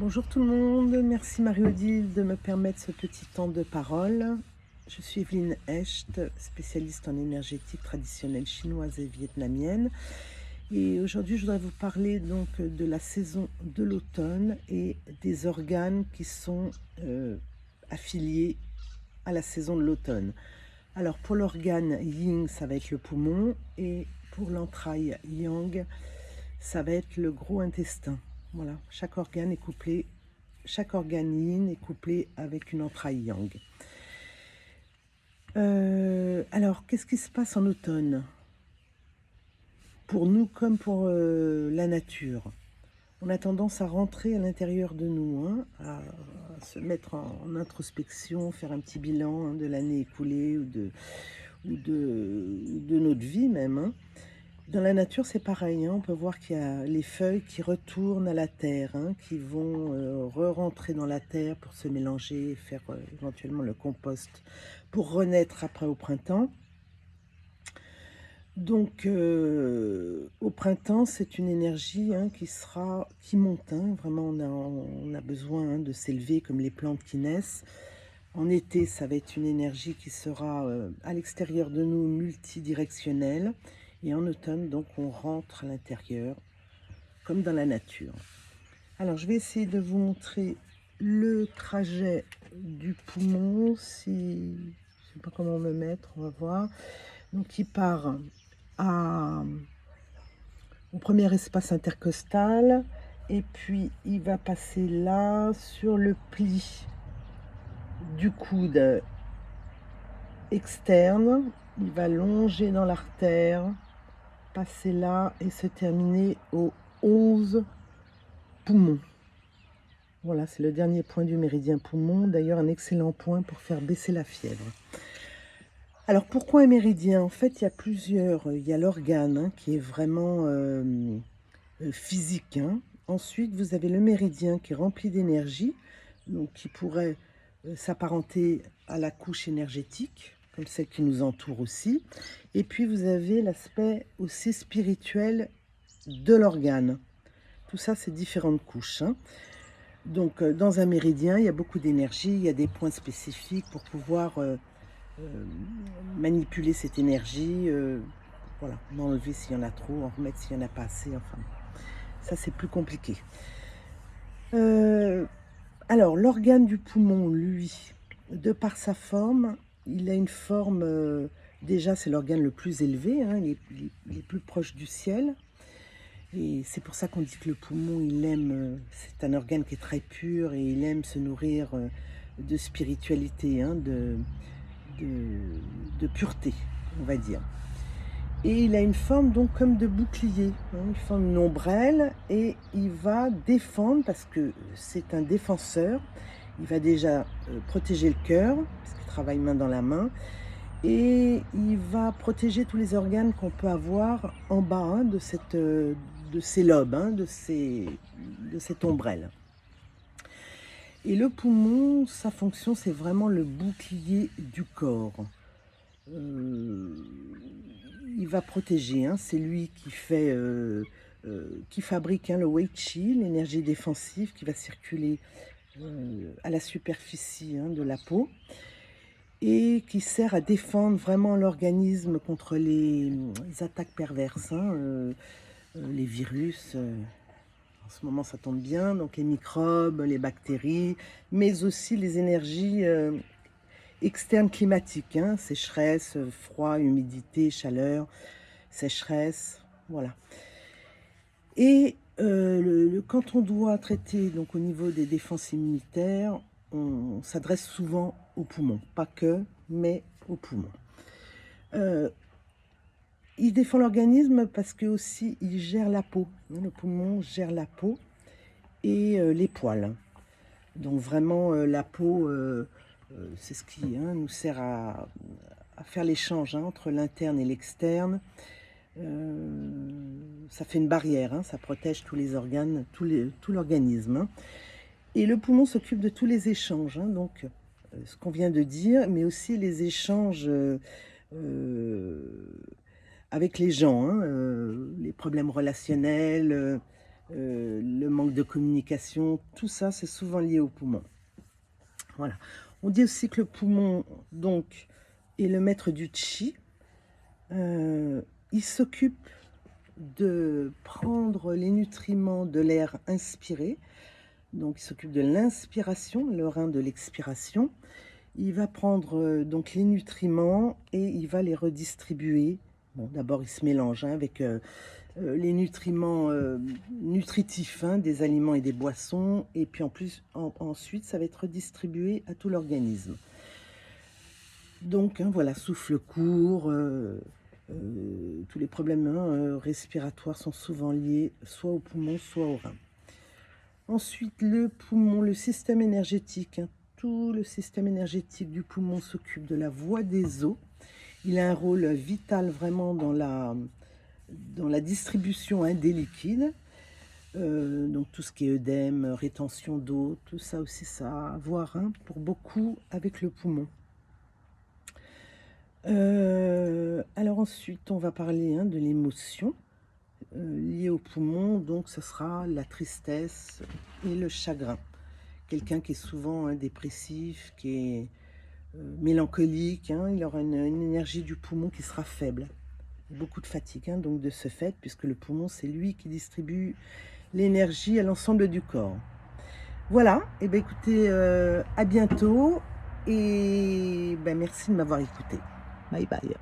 Bonjour tout le monde, merci Marie-Odile de me permettre ce petit temps de parole. Je suis Evelyne Hecht, spécialiste en énergétique traditionnelle chinoise et vietnamienne. Et aujourd'hui, je voudrais vous parler donc de la saison de l'automne et des organes qui sont affiliés à la saison de l'automne. Alors pour l'organe yin, ça va être le poumon, et pour l'entraille yang, ça va être le gros intestin. Voilà, chaque organe yin est couplé avec une entraille yang. Alors, qu'est-ce qui se passe en automne? Pour nous comme pour la nature. On a tendance à rentrer à l'intérieur de nous, hein, à se mettre en introspection, faire un petit bilan, hein, de l'année écoulée ou de notre vie même, hein. Dans la nature, c'est pareil, hein, on peut voir qu'il y a les feuilles qui retournent à la terre, hein, qui vont re-rentrer dans la terre pour se mélanger, faire éventuellement le compost, pour renaître après au printemps. Donc, au printemps, c'est une énergie, hein, qui monte, hein. Vraiment, on a besoin, hein, de s'élever comme les plantes qui naissent. En été, ça va être une énergie qui sera à l'extérieur de nous, multidirectionnelle. Et en automne, donc, on rentre à l'intérieur, comme dans la nature. Alors, je vais essayer de vous montrer le trajet du poumon. Si, je ne sais pas comment me mettre, on va voir. Donc, il part au premier espace intercostal, et puis il va passer là, sur le pli du coude externe. Il va longer dans l'artère, passer là et se terminer aux 11 poumons. Voilà, c'est le dernier point du méridien poumon. D'ailleurs, un excellent point pour faire baisser la fièvre. Alors, pourquoi un méridien? En fait, il y a l'organe, hein, qui est vraiment physique, hein. Ensuite, vous avez le méridien qui est rempli d'énergie, donc qui pourrait s'apparenter à la couche énergétique, comme celle qui nous entoure aussi. Et puis, vous avez l'aspect aussi spirituel de l'organe. Tout ça, c'est différentes couches, hein. Donc, dans un méridien, il y a beaucoup d'énergie, il y a des points spécifiques pour pouvoir manipuler cette énergie, voilà, en enlever s'il y en a trop, en remettre s'il n'y en a pas assez, enfin, ça c'est plus compliqué. Alors, l'organe du poumon, lui, de par sa forme, il a une forme, déjà c'est l'organe le plus élevé, hein, il est plus proche du ciel. Et c'est pour ça qu'on dit que le poumon, c'est un organe qui est très pur et il aime se nourrir de spiritualité, hein, de pureté, on va dire. Et il a une forme donc comme de bouclier, hein, une forme ombrelle, et il va défendre, parce que c'est un défenseur. Il va déjà protéger le cœur, parce qu'il travaille main dans la main, et il va protéger tous les organes qu'on peut avoir en bas, hein, de ces lobes, hein, de cette ombrelle. Et le poumon, sa fonction, c'est vraiment le bouclier du corps. Il va protéger, hein, c'est lui qui fabrique, hein, le Wei Qi, l'énergie défensive qui va circuler à la superficie, hein, de la peau, et qui sert à défendre vraiment l'organisme contre les attaques perverses, hein, les virus. En ce moment, ça tombe bien, donc les microbes, les bactéries, mais aussi les énergies externes climatiques, hein, sécheresse, froid, humidité, chaleur, sécheresse, voilà. Et quand on doit traiter, donc au niveau des défenses immunitaires, on s'adresse souvent aux poumons, pas que, mais aux poumons. Il défend l'organisme parce que aussi il gère la peau, hein, le poumon gère la peau et les poils. Donc vraiment, la peau, c'est ce qui, hein, nous sert à faire l'échange, hein, entre l'interne et l'externe. Ça fait une barrière, hein, ça protège tous les organes, tout l'organisme, hein. Et le poumon s'occupe de tous les échanges, hein, donc ce qu'on vient de dire, mais aussi les échanges avec les gens, hein, les problèmes relationnels, le manque de communication, tout ça, c'est souvent lié au poumon. Voilà. On dit aussi que le poumon, donc, est le maître du chi. Il s'occupe de prendre les nutriments de l'air inspiré. Donc il s'occupe de l'inspiration, le rein de l'expiration. Il va prendre, donc les nutriments et il va les redistribuer. Bon, d'abord il se mélange, hein, avec, les nutriments, nutritifs, hein, des aliments et des boissons, et puis ensuite ça va être redistribué à tout l'organisme. Donc, hein, voilà, souffle court, tous les problèmes, hein, respiratoires sont souvent liés soit aux poumons, soit aux reins. Ensuite, le poumon, le système énergétique, hein, tout le système énergétique du poumon s'occupe de la voie des os. Il a un rôle vital vraiment dans la distribution, hein, des liquides. Donc tout ce qui est œdème, rétention d'eau, tout ça aussi, ça a à voir, hein, pour beaucoup avec le poumon. Alors ensuite, on va parler, hein, de l'émotion liée au poumon. Donc ce sera la tristesse et le chagrin. Quelqu'un qui est souvent, hein, dépressif, qui est mélancolique, hein, il aura une énergie du poumon qui sera faible. Beaucoup de fatigue, hein, donc de ce fait, puisque le poumon, c'est lui qui distribue l'énergie à l'ensemble du corps. Voilà, et bien écoutez, à bientôt et ben merci de m'avoir écouté. Bye bye.